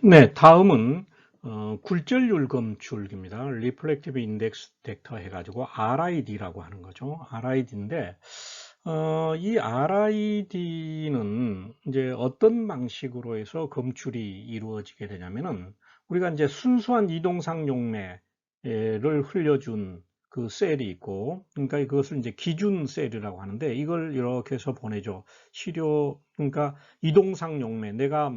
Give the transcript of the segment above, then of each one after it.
네, 다음은 굴절률 검출기입니다. Reflective Index Factor 해가지고 RID라고 하는 거죠. RID인데 이 RID는 이제 어떤 방식으로 해서 검출이 이루어지게 되냐면은 우리가 이제 순수한 이동상 용매를 흘려준 그 셀이 있고, 그러니까 그것을 이제 기준 셀이라고 하는데 이걸 이렇게 해서 보내죠. 시료, 그러니까 이동상 용매, 내가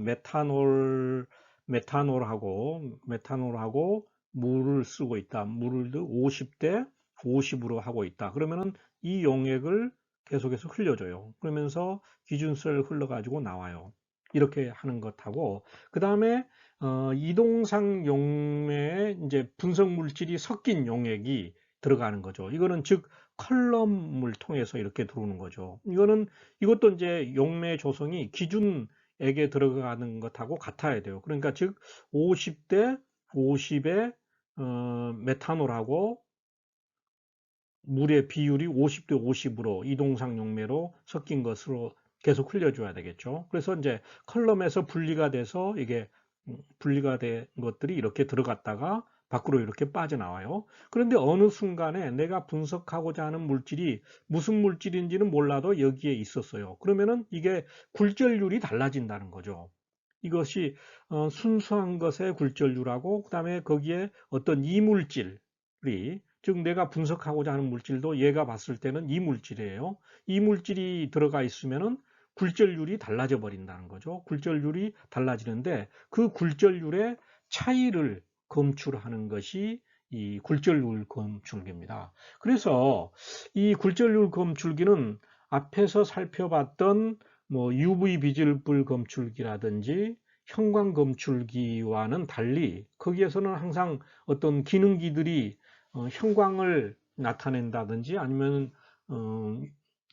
메탄올하고 물을 쓰고 있다. 물을 50대 50으로 하고 있다. 그러면은 이 용액을 계속해서 흘려줘요. 그러면서 기준설 흘러가지고 나와요. 이렇게 하는 것하고, 그 다음에 이동상 용매에 이제 분석 물질이 섞인 용액이 들어가는 거죠. 이거는 즉 컬럼을 통해서 이렇게 들어오는 거죠. 이것도 이제 용매 조성이 기준액에 들어가는 것하고 같아야 돼요. 그러니까 즉 50대 50의 메탄올하고 물의 비율이 50대 50으로 이동상 용매로 섞인 것으로 계속 흘려줘야 되겠죠. 그래서 이제 컬럼에서 분리가 돼서 이게 분리가 된 것들이 이렇게 들어갔다가 밖으로 이렇게 빠져나와요. 그런데 어느 순간에 내가 분석하고자 하는 물질이 무슨 물질인지는 몰라도 여기에 있었어요. 그러면은 이게 굴절률이 달라진다는 거죠. 이것이 순수한 것의 굴절률하고 그다음에 거기에 어떤 이물질이, 즉 내가 분석하고자 하는 물질도 얘가 봤을 때는 이물질이에요. 이물질이 들어가 있으면은 굴절률이 달라져 버린다는 거죠. 굴절률이 달라지는데 그 굴절률의 차이를 검출하는 것이 이 굴절률 검출기입니다. 그래서 이 굴절률 검출기는 앞에서 살펴봤던 뭐 UV 비질불 검출기라든지 형광 검출기와는 달리 거기에서는 항상 어떤 기능기들이 형광을 나타낸다든지 아니면 어,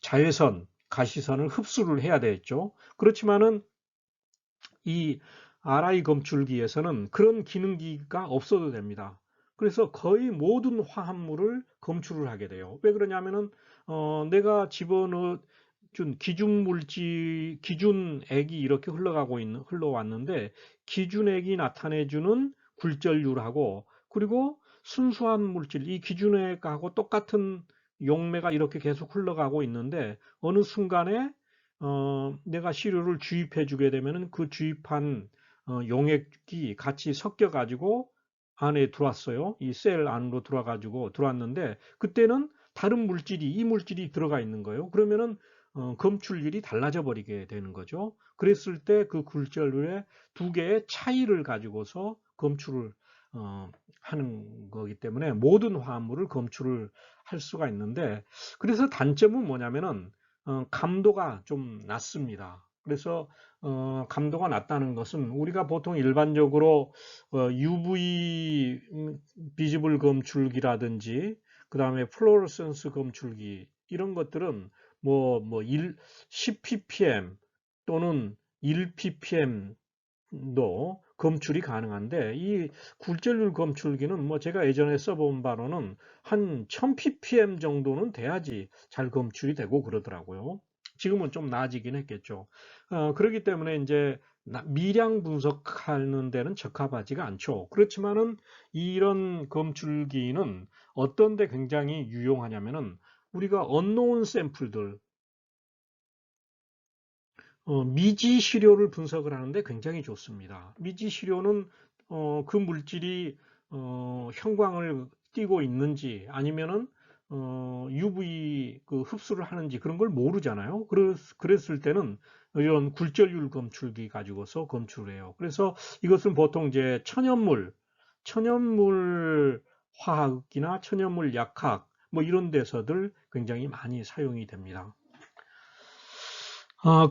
자외선, 가시선을 흡수를 해야 되겠죠. 그렇지만은 이 RI 검출기에서는 그런 기능기가 없어도 됩니다. 그래서 거의 모든 화합물을 검출을 하게 돼요. 왜 그러냐면은 내가 집어넣은 기준 물질, 기준액이 이렇게 흘러왔는데 기준액이 나타내주는 굴절률하고 그리고 순수한 물질, 이 기준액하고 똑같은 용매가 이렇게 계속 흘러가고 있는데 어느 순간에 내가 시료를 주입해 주게 되면은 그 주입한 용액이 같이 섞여 가지고 안에 들어왔어요. 이 셀 안으로 들어와가지고 들어왔는데 그때는 다른 물질이 이 물질이 들어가 있는 거예요. 그러면은 검출률이 달라져 버리게 되는 거죠. 그랬을 때 그 굴절률의 두 개의 차이를 가지고서 검출을 하는 거기 때문에 모든 화합물을 검출을 할 수가 있는데 그래서 단점은 뭐냐면은 감도가 좀 낮습니다. 그래서 감도가 낮다는 것은 우리가 보통 일반적으로 UV 비지블 검출기라든지 그 다음에 플로러센스 검출기 이런 것들은 뭐 10ppm 또는 1ppm도 검출이 가능한데 이 굴절률 검출기는 뭐 제가 예전에 써본 바로는 한 1000ppm 정도는 돼야지 잘 검출이 되고 그러더라고요. 지금은 좀 나아지긴 했겠죠. 그렇기 때문에 이제 미량 분석하는 데는 적합하지가 않죠. 그렇지만은 이런 검출기는 어떤 데 굉장히 유용하냐면은 우리가 언노운 샘플들, 미지 시료를 분석을 하는데 굉장히 좋습니다. 미지 시료는 그 물질이 형광을 띠고 있는지 아니면은 UV 그 흡수를 하는지 그런 걸 모르잖아요. 그랬을 때는 이런 굴절율 검출기 가지고서 검출을 해요. 그래서 이것은 보통 이제 천연물 화학이나 천연물 약학 뭐 이런 데서들 굉장히 많이 사용이 됩니다.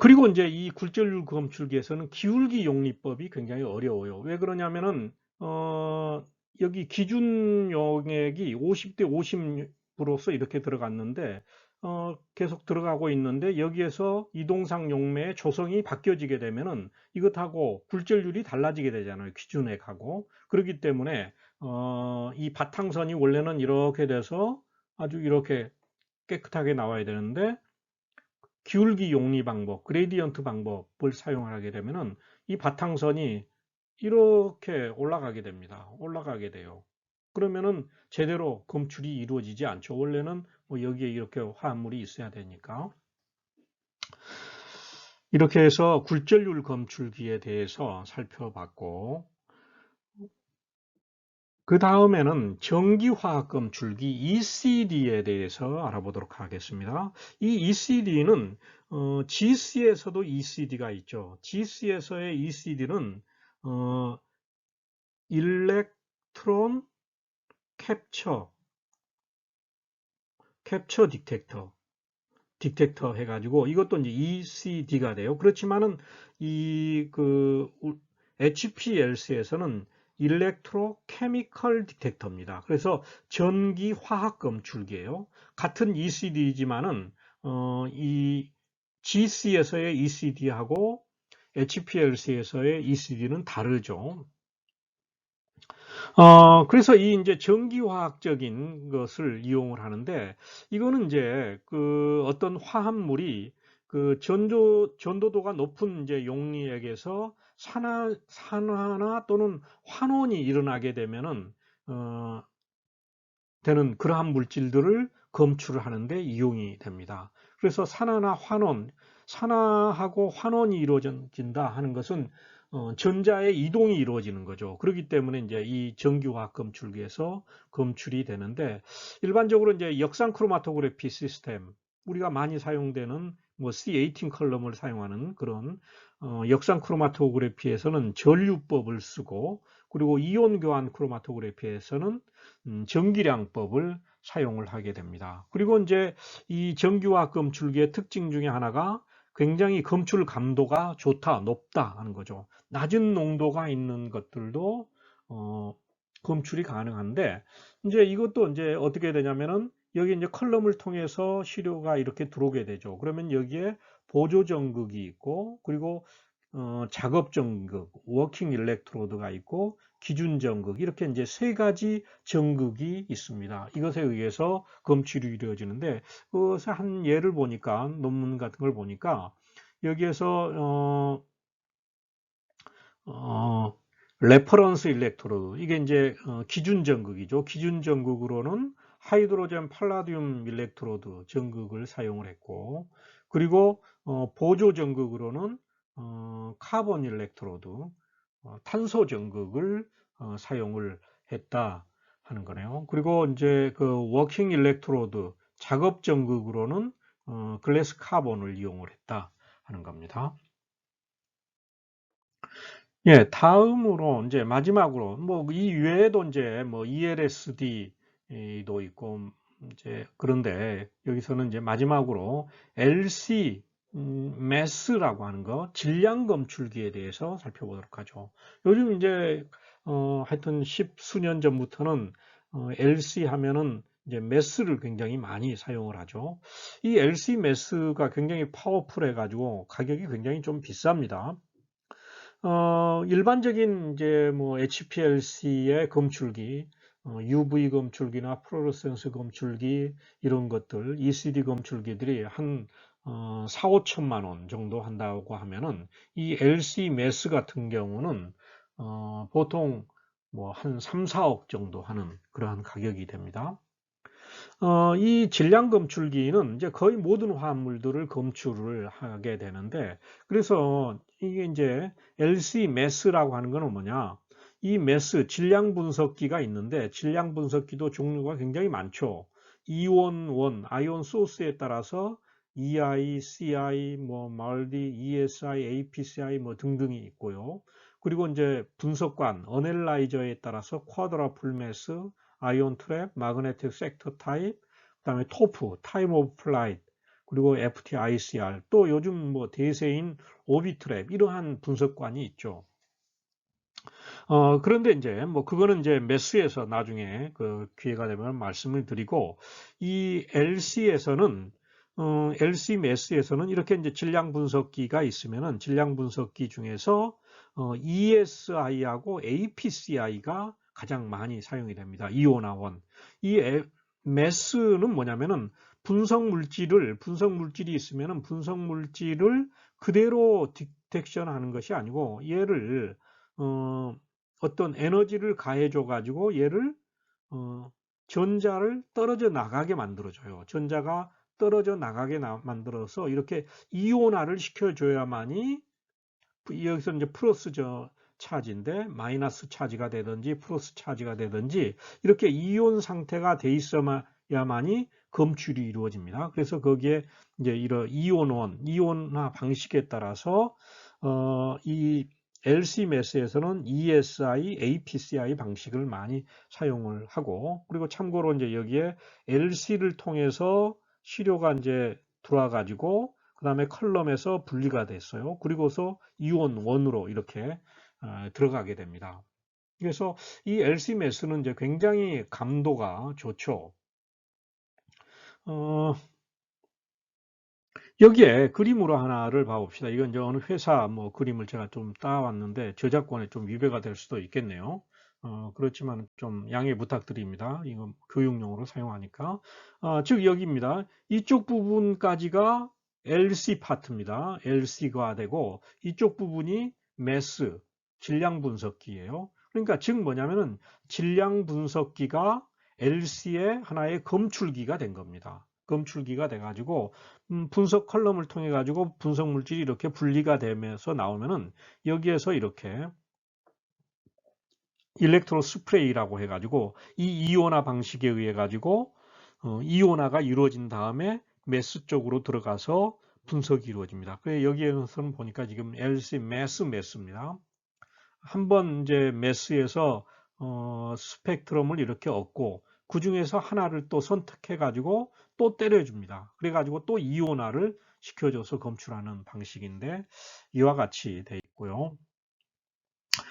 그리고 이제 이 굴절률 검출기에서는 기울기 용리법이 굉장히 어려워요. 왜 그러냐면은, 여기 기준 용액이 50대 50으로서 이렇게 들어갔는데, 계속 들어가고 있는데, 여기에서 이동상 용매의 조성이 바뀌어지게 되면은 이것하고 굴절률이 달라지게 되잖아요. 기준액하고. 그렇기 때문에, 이 바탕선이 원래는 이렇게 돼서 아주 이렇게 깨끗하게 나와야 되는데, 기울기 용리 방법, 그레디언트 방법을 사용하게 되면은 이 바탕선이 이렇게 올라가게 됩니다. 올라가게 돼요. 그러면은 제대로 검출이 이루어지지 않죠. 원래는 뭐 여기에 이렇게 화합물이 있어야 되니까. 이렇게 해서 굴절율 검출기에 대해서 살펴봤고, 그 다음에는 전기화학 검출기 ECD에 대해서 알아보도록 하겠습니다. 이 ECD는 GC에서도 ECD가 있죠. GC에서의 ECD는 일렉트론 캡처 디텍터 해가지고 이것도 이제 ECD가 돼요. 그렇지만은 HPLC에서는 일렉트로 케미컬 디텍터입니다. 그래서 전기 화학 검출기예요. 같은 ECD지만은 이 GC에서의 ECD하고 HPLC에서의 ECD는 다르죠. 그래서 이 이제 전기화학적인 것을 이용을 하는데, 이거는 이제 그 어떤 화합물이 그 전도도가 높은 이제 용리액에서 산화나 또는 환원이 일어나게 되면은, 되는 그러한 물질들을 검출을 하는데 이용이 됩니다. 그래서 산화하고 환원이 이루어진다 하는 것은 전자의 이동이 이루어지는 거죠. 그렇기 때문에 이제 이 전기화학 검출기에서 검출이 되는데, 일반적으로 이제 역산 크로마토그래피 시스템, 우리가 많이 사용되는 뭐 C18 컬럼을 사용하는 그런 역산 크로마토그래피에서는 전류법을 쓰고, 그리고 이온 교환 크로마토그래피에서는 전기량법을 사용을 하게 됩니다. 그리고 이제 이 전기화학 검출기의 특징 중에 하나가 굉장히 검출 감도가 좋다, 높다 하는 거죠. 낮은 농도가 있는 것들도 검출이 가능한데, 이제 이것도 이제 어떻게 되냐면은 여기 이제 컬럼을 통해서 시료가 이렇게 들어오게 되죠. 그러면 여기에 보조 전극이 있고, 그리고 작업 전극, 워킹 일렉트로드가 있고, 기준 전극, 이렇게 이제 세 가지 전극이 있습니다. 이것에 의해서 검출이 이루어지는데, 그것을 한 예를 보니까, 논문 같은 걸 보니까, 여기에서 레퍼런스 일렉트로드, 이게 이제 기준 전극이죠. 기준 전극으로는 하이드로젠 팔라듐 일렉트로드 전극을 사용을 했고, 그리고 보조 전극으로는 카본 일렉트로드, 탄소 전극을 사용을 했다 하는 거네요. 그리고 이제 그 워킹 일렉트로드 작업 전극으로는 글래스 카본을 이용을 했다 하는 겁니다. 예, 다음으로 이제 마지막으로 뭐 이 외에도 이제 뭐 ELSD도 있고 이제 그런데 여기서는 이제 마지막으로 LC 매스라고 하는 거 질량 검출기에 대해서 살펴보도록 하죠. 요즘 이제 하여튼 십수년 전부터는 LC 하면은 이제 매스를 굉장히 많이 사용을 하죠. 이 LC 매스가 굉장히 파워풀해 가지고 가격이 굉장히 좀 비쌉니다. 일반적인 이제 뭐 HPLC의 검출기, UV 검출기나 플로로센스 검출기 이런 것들, ECD 검출기들이 한 4, 5천만 원 정도 한다고 하면은 이 LC 매스 같은 경우는 보통 뭐 한 3, 4억 정도 하는 그러한 가격이 됩니다. 이 질량 검출기는 이제 거의 모든 화합물들을 검출을 하게 되는데, 그래서 이게 이제 LC 매스라고 하는 거는 뭐냐? 이 매스 질량 분석기가 있는데, 질량 분석기도 종류가 굉장히 많죠. 이온 아이온 소스에 따라서 EI, CI, 뭐 말디, ESI, APCI 뭐 등등이 있고요. 그리고 이제 분석관, 어넬라이저에 따라서 쿼드라플 매스, 아이온 트랩, 마그네틱 섹터 타입, 그다음에 토프, 타임 오브 플라이트, 그리고 FTICR, 또 요즘 뭐 대세인 오비트랩 이러한 분석관이 있죠. 그런데 이제 뭐 그거는 이제 매스에서 나중에 그 기회가 되면 말씀을 드리고, 이 LC에서는 LC 매스에서는 이렇게 이제 질량 분석기가 있으면은 질량 분석기 중에서 ESI하고 APCI가 가장 많이 사용이 됩니다. 이온화원. 이 매스는 뭐냐면은 분석 물질이 있으면은 분석 물질을 그대로 디텍션 하는 것이 아니고, 얘를 어떤 에너지를 가해줘 가지고 얘를 전자를 떨어져 나가게 만들어줘요. 전자가 떨어져 나가게 만들어서 이렇게 이온화를 시켜줘야만이 여기서 이제 플러스 차지인데 마이너스 차지가 되든지 플러스 차지가 되든지 이렇게 이온 상태가 돼 있어야만이 검출이 이루어집니다. 그래서 거기에 이제 이런 이온화 방식에 따라서 이 LC-MES에서는 ESI, APCI 방식을 많이 사용을 하고, 그리고 참고로 이제 여기에 LC를 통해서 시료가 이제 들어와 가지고 그 다음에 컬럼에서 분리가 됐어요. 그리고서 이온 1으로 이렇게 들어가게 됩니다. 그래서 이 LC-MES는 이제 굉장히 감도가 좋죠. 여기에 그림으로 하나를 봐봅시다. 이건 이제 어느 회사 뭐 그림을 제가 좀 따왔는데 저작권에 좀 위배가 될 수도 있겠네요. 그렇지만 좀 양해 부탁드립니다. 이건 교육용으로 사용하니까. 즉 여기입니다. 이쪽 부분까지가 LC 파트입니다. LC가 되고 이쪽 부분이 MES, 질량 분석기예요. 그러니까 즉 뭐냐면은 질량 분석기가 LC의 하나의 검출기가 된 겁니다. 검출기가 돼가지고 분석 컬럼을 통해 가지고 분석 물질이 이렇게 분리가 되면서 나오면은 여기에서 이렇게 일렉트로 스프레이라고 해가지고 이 이온화 방식에 의해 가지고 이온화가 이루어진 다음에 메스 쪽으로 들어가서 분석이 이루어집니다. 그래서 여기에서는 보니까 지금 LC 메스입니다. 한번 이제 메스에서 스펙트럼을 이렇게 얻고 그 중에서 하나를 또 선택해 가지고 또 때려줍니다. 그래 가지고 또 이온화를 시켜줘서 검출하는 방식인데 이와 같이 돼 있고요.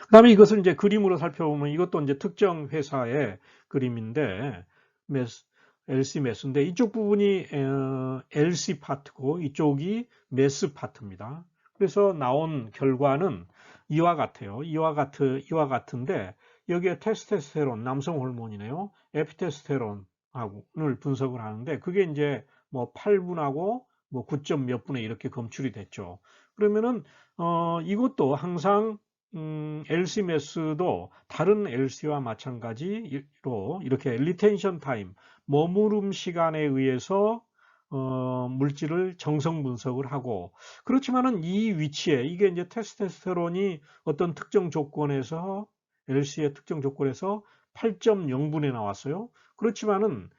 그 다음에 이것을 이제 그림으로 살펴보면 이것도 이제 특정 회사의 그림인데 LC 매스인데 이쪽 부분이 LC 파트고 이쪽이 매스 파트입니다. 그래서 나온 결과는 이와 같아요. 이와 같은데 여기에 테스토스테론, 남성 호르몬이네요. 에피테스테론을 분석을 하는데 그게 이제 뭐 8분하고 뭐 9점 몇 분에 이렇게 검출이 됐죠. 그러면은 이것도 항상 LC-MES도 다른 LC와 마찬가지로 이렇게 리텐션 타임, 머무름 시간에 의해서 물질을 정성 분석을 하고 그렇지만은 이 위치에 이게 이제 테스토스테론이 어떤 특정 조건에서 LC의 특정 조건에서 8.0분에 나왔어요. 그렇지만은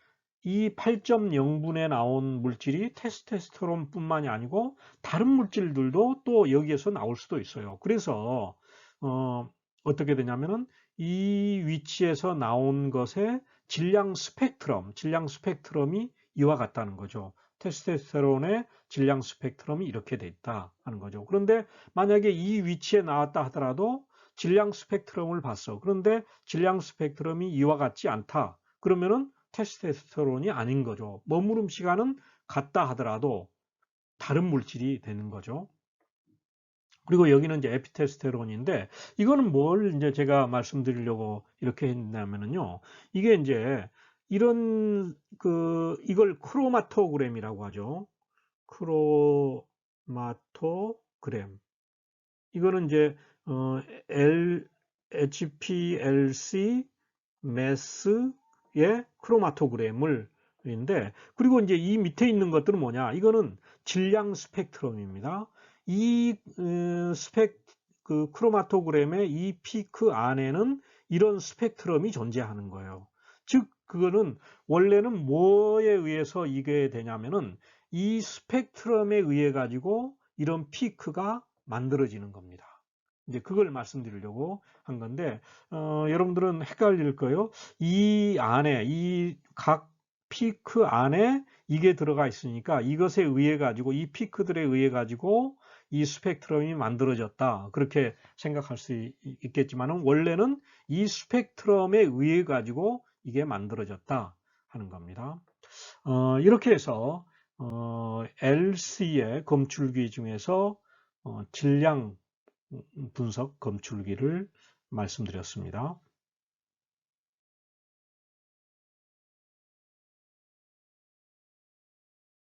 이 8.0분에 나온 물질이 테스토스테론뿐만이 아니고 다른 물질들도 또 여기에서 나올 수도 있어요. 그래서 어떻게 되냐면은 이 위치에서 나온 것의 질량 스펙트럼이 이와 같다는 거죠. 테스토스테론의 질량 스펙트럼이 이렇게 돼 있다 하는 거죠. 그런데 만약에 이 위치에 나왔다 하더라도 질량 스펙트럼을 봤어. 그런데 질량 스펙트럼이 이와 같지 않다. 그러면은 테스토스테론이 아닌 거죠. 머무름 시간은 같다 하더라도 다른 물질이 되는 거죠. 그리고 여기는 이제 에피테스테론인데 이거는 뭘 이제 제가 말씀드리려고 이렇게 했냐면은요. 이게 이제 이런 이걸 크로마토그램이라고 하죠. 크로마토그램. 이거는 이제 HPLC 매스의 크로마토그램을 인데 그리고 이제 이 밑에 있는 것들은 뭐냐? 이거는 질량 스펙트럼입니다. 이 크로마토그램의 이 피크 안에는 이런 스펙트럼이 존재하는 거예요. 즉 그거는 원래는 뭐에 의해서 이게 되냐면은 이 스펙트럼에 의해 가지고 이런 피크가 만들어지는 겁니다. 이제 그걸 말씀드리려고 한 건데 여러분들은 헷갈릴 거예요. 이 안에 이 각 피크 안에 이게 들어가 있으니까 이것에 의해 가지고 이 피크들에 의해 가지고 이 스펙트럼이 만들어졌다. 그렇게 생각할 수 있겠지만은 원래는 이 스펙트럼에 의해 가지고 이게 만들어졌다 하는 겁니다. 이렇게 해서 LC의 검출기 중에서 질량 분석 검출기를 말씀드렸습니다.